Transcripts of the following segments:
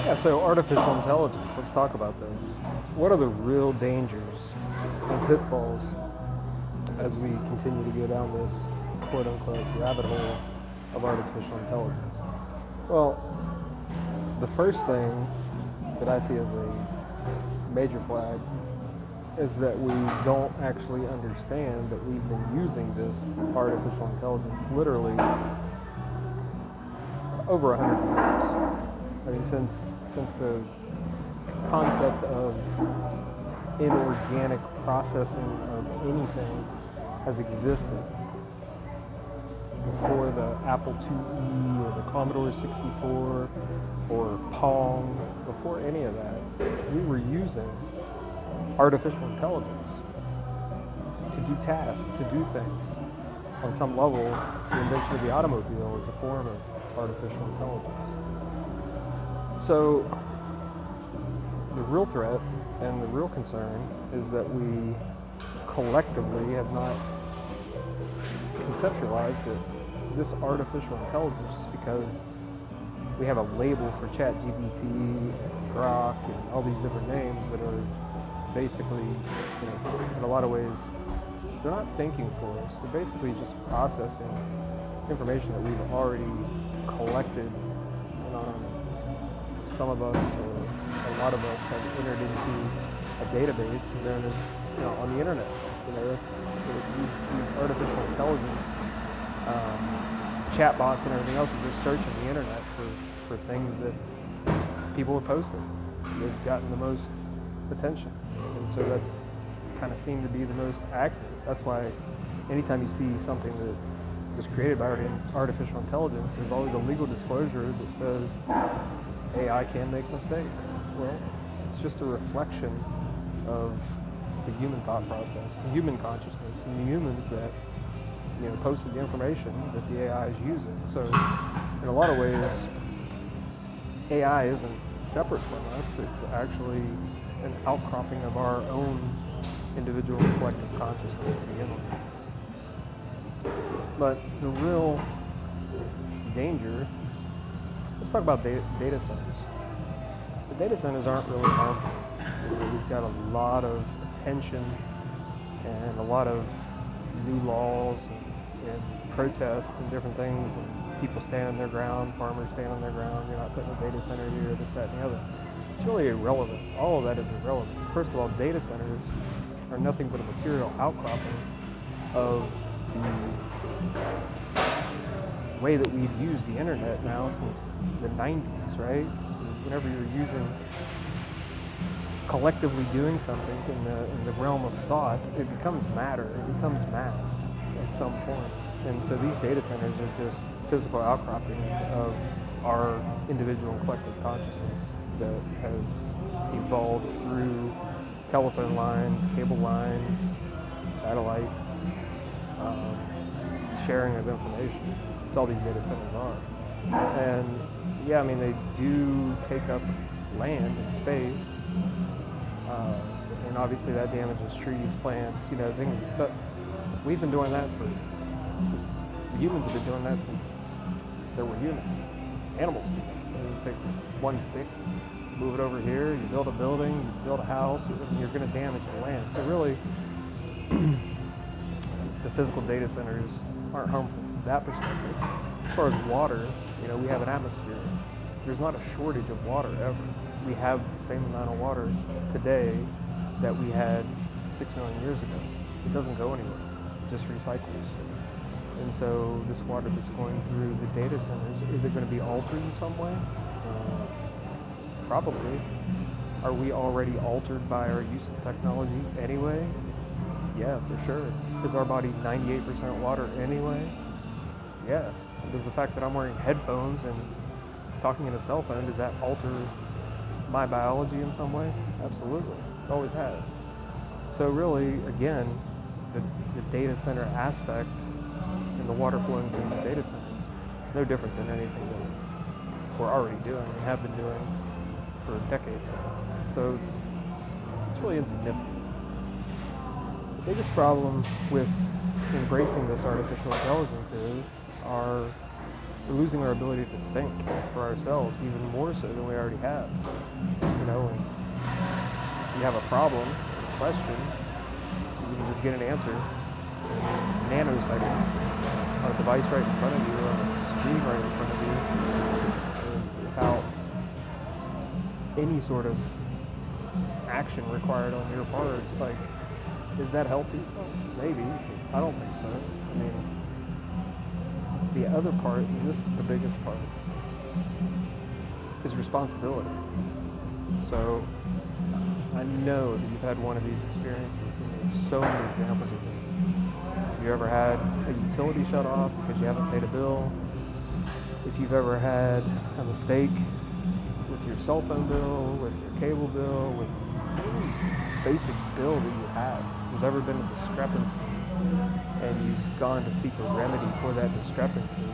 Yeah, so artificial intelligence, let's talk about this. What are the real dangers and pitfalls as we continue to go down this quote unquote rabbit hole of artificial intelligence? Well, the first thing that I see as a major flag is that we don't actually understand that we've been using this artificial intelligence literally over 100 years. I mean, since the concept of inorganic processing of anything has existed before the Apple IIe or the Commodore 64 or Pong, before any of that, we were using artificial intelligence to do tasks, to do things. On some level, the invention of the automobile is a form of artificial intelligence. So the real threat and the real concern is that we collectively have not conceptualized that this artificial intelligence, because we have a label for ChatGPT and Grok and all these different names that are basically, in a lot of ways, they're not thinking for us. They're basically just processing information that we've already collected. Some of us, or a lot of us, have entered into a database known as, on the internet. These artificial intelligence chatbots and everything else are just searching the internet for things that people have posted. They've gotten the most attention, and so that's kind of seemed to be the most accurate. That's why anytime you see something that was created by artificial intelligence, there's always a legal disclosure that says AI can make mistakes. Well, it's just a reflection of the human thought process, the human consciousness, and the humans that posted the information that the AI is using. So, in a lot of ways, AI isn't separate from us. It's actually an outcropping of our own individual and collective consciousness to begin with. But the real danger, let's talk about data centers. So data centers aren't really harmful. We've got a lot of attention and a lot of new laws and protests and different things, and people standing their ground, farmers standing their ground. You're not putting a data center here, this, that, and the other. It's really irrelevant. All of that is irrelevant. First of all, data centers are nothing but a material outcropping of the way that we've used the internet now since the 90s, right? Whenever you're collectively doing something in the realm of thought, it becomes matter, it becomes mass at some point. And so these data centers are just physical outcroppings of our individual and collective consciousness that has evolved through telephone lines, cable lines, satellite, sharing of information. That's all these data centers are. And yeah, I mean, they do take up land and space, and obviously that damages trees, plants, things. But we've been doing that humans have been doing that since there were humans. Animals do that. You take one stick, move it over here, you build a building, you build a house, and you're going to damage the land. So really, the physical data centers aren't harmful from that perspective. As far as water, we have an atmosphere. There's not a shortage of water ever. We have the same amount of water today that we had 6 million years ago. It doesn't go anywhere. It just recycles. And so this water that's going through the data centers, is it going to be altered in some way? Probably. Are we already altered by our use of technology anyway? Yeah, for sure. Is our body 98% water anyway? Yeah. Does the fact that I'm wearing headphones and talking in a cell phone, does that alter my biology in some way? Absolutely. It always has. So really, again, the data center aspect and the water flowing through these data centers, it's no different than anything that we're already doing and have been doing for decades now. So it's really insignificant. The biggest problem with embracing this artificial intelligence is our we're losing our ability to think for ourselves even more so than we already have. You know, when you have a problem, a question, you can just get an answer in nanoseconds on a device right in front of you, on a screen right in front of you, and without any sort of action required on your part. Like, is that healthy? Well, maybe. I don't think so. I mean, the other part, and this is the biggest part, is responsibility. So I know that you've had one of these experiences, and there's so many examples of this. Have you ever had a utility shut off because you haven't paid a bill? If you've ever had a mistake with your cell phone bill, with your cable bill, with any basic bill that you have, there's ever been a discrepancy and you've gone to seek a remedy for that discrepancy,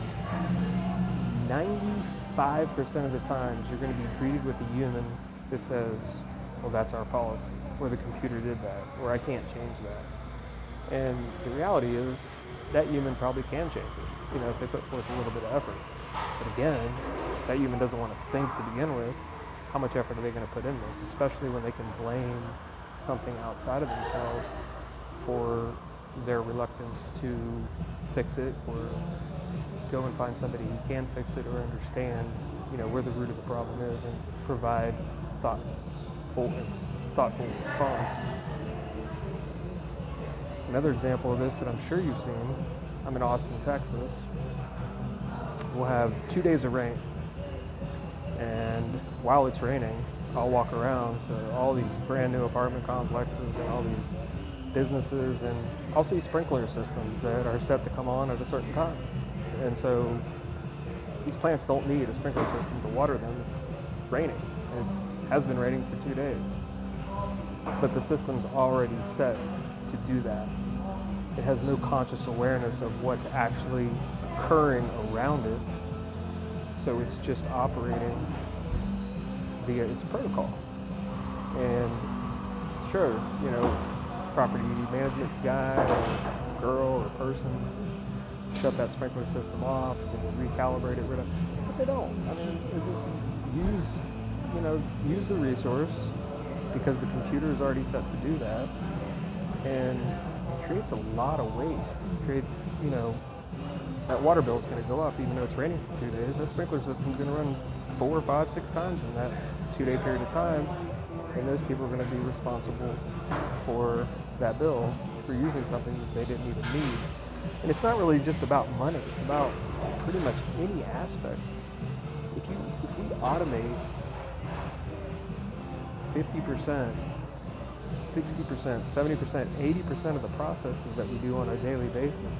95% of the times you're going to be greeted with a human that says, well, that's our policy, or the computer did that, or I can't change that. And the reality is that human probably can change it, you know, if they put forth a little bit of effort. But again, that human doesn't want to think to begin with. How much effort are they going to put in this, especially when they can blame something outside of themselves for their reluctance to fix it, or go and find somebody who can fix it, or understand, you know, where the root of the problem is, and provide thoughtful response. Another example of this that I'm sure you've seen, I'm in Austin, Texas. We'll have 2 days of rain, and while it's raining, I'll walk around to all these brand new apartment complexes and all these businesses, and I'll see sprinkler systems that are set to come on at a certain time. And so these plants don't need a sprinkler system to water them. It's raining. It has been raining for 2 days. But the system's already set to do that. It has no conscious awareness of what's actually occurring around it. So it's just operating via its protocol. And sure, you know, property management guy or girl or person shut that sprinkler system off and recalibrate it, but they don't. I mean, they just use the resource because the computer is already set to do that, and it creates a lot of waste. It creates, you know, that water bill is going to go up even though it's raining for 2 days. That sprinkler system is going to run 4, 5, 6 times in that 2-day period of time, and those people are going to be responsible for that bill for using something that they didn't even need. And it's not really just about money. It's about pretty much any aspect. If we automate 50%, 60%, 70%, 80% of the processes that we do on a daily basis,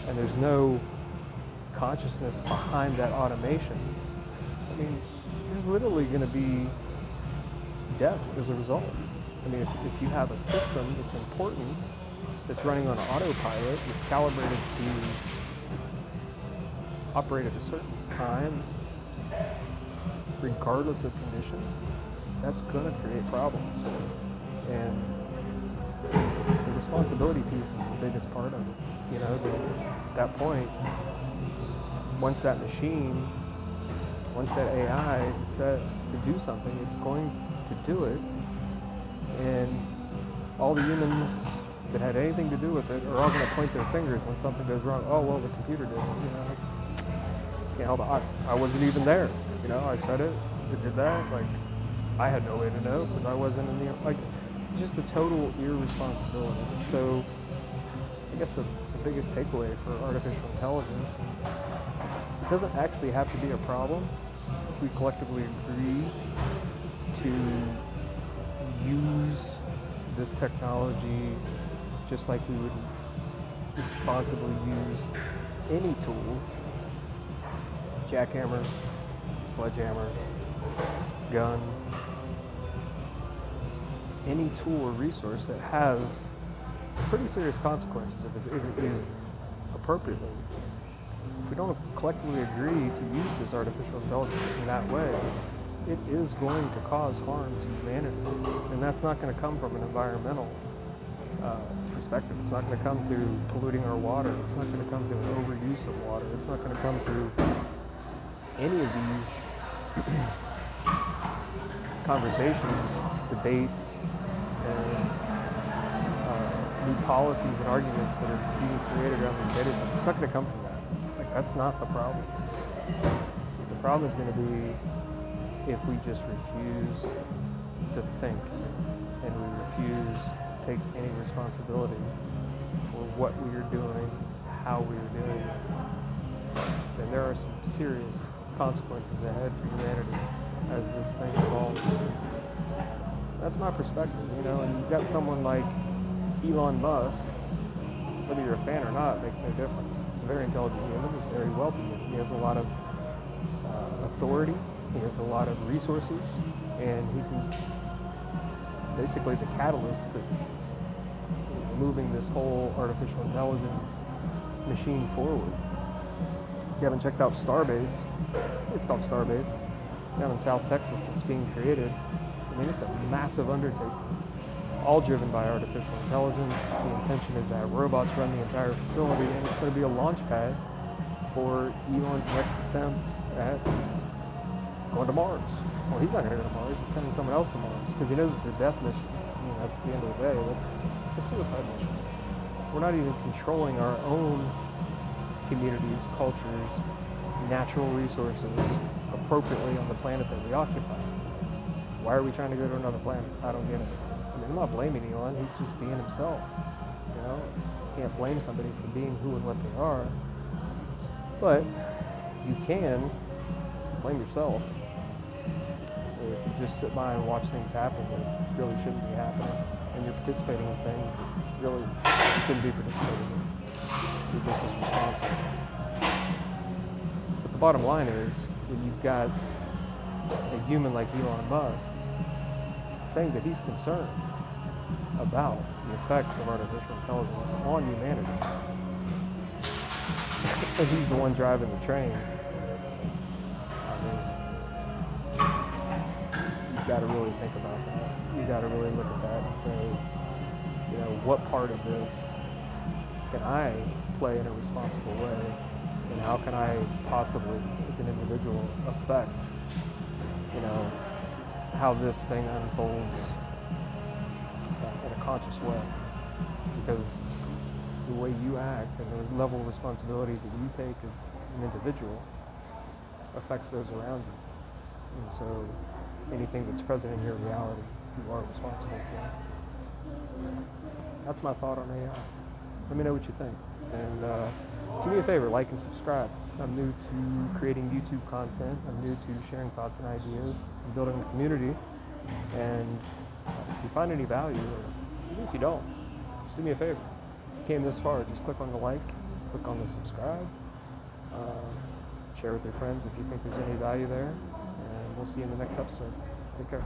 and there's no consciousness behind that automation, I mean, there's literally going to be death as a result. I mean, if you have a system that's important, that's running on autopilot, that's calibrated to operate at a certain time, regardless of conditions, that's going to create problems. And the responsibility piece is the biggest part of it. You know, at that point, once that AI is set to do something, it's going to do it. And all the humans that had anything to do with it are all going to point their fingers when something goes wrong. Oh, well, the computer did it, you know. Can't help it. I wasn't even there. You know, I said it did that. Like, I had no way to know because I wasn't in the, like, just a total irresponsibility. So I guess the biggest takeaway for artificial intelligence, it doesn't actually have to be a problem if we collectively agree to use this technology just like we would responsibly use any tool: jackhammer, sledgehammer, gun, any tool or resource that has pretty serious consequences if it isn't used appropriately. If we don't collectively agree to use this artificial intelligence in that way, it is going to cause harm to humanity. And that's not going to come from an environmental perspective. It's not going to come through polluting our water. It's not going to come through an overuse of water. It's not going to come through any of these conversations, debates, and new policies and arguments that are being created around these data centers, it's not going to come from that. Like, that's not the problem. The problem is going to be if we just refuse to think and we refuse to take any responsibility for what we are doing, how we are doing it, then there are some serious consequences ahead for humanity as this thing evolves. That's my perspective, and you've got someone like Elon Musk, whether you're a fan or not, makes no difference. He's a very intelligent human, he's very wealthy, he has a lot of authority, he has a lot of resources, and he's basically the catalyst that's moving this whole artificial intelligence machine forward. If you haven't checked out Starbase, it's called Starbase, down in South Texas, it's being created. I mean, it's a massive undertaking, all driven by artificial intelligence. The intention is to have robots run the entire facility, and it's going to be a launch pad for Elon's next attempt at going to Mars. Well, he's not going to go to Mars, he's sending someone else to Mars, because he knows it's a death mission. At the end of the day, it's a suicide mission. We're not even controlling our own communities, cultures, natural resources appropriately on the planet that we occupy. Why are we trying to go to another planet? I don't get it. I mean, I'm not blaming Elon, he's just being himself. You can't blame somebody for being who and what they are, but you can blame yourself if you just sit by and watch things happen that really shouldn't be happening, and you're participating in things that really shouldn't be participating in. You're just as responsible. But the bottom line is, when you've got a human like Elon Musk saying that he's concerned about the effects of artificial intelligence on humanity, and he's the one driving the train, I mean, you've got to really think about that. You've got to really look at that and say, what part of this can I play in a responsible way, and how can I possibly, as an individual, affect, how this thing unfolds in a conscious way. Because the way you act and the level of responsibility that you take as an individual affects those around you. And so anything that's present in your reality, you are responsible for. That's my thought on AI. Let me know what you think. And do me a favor, like and subscribe. I'm new to creating YouTube content. I'm new to sharing thoughts and ideas. I'm building a community. And if you find any value, or even if you don't, just do me a favor. If you came this far, just click on the like, click on the subscribe, share with your friends if you think there's any value there, and we'll see you in the next episode. Take care.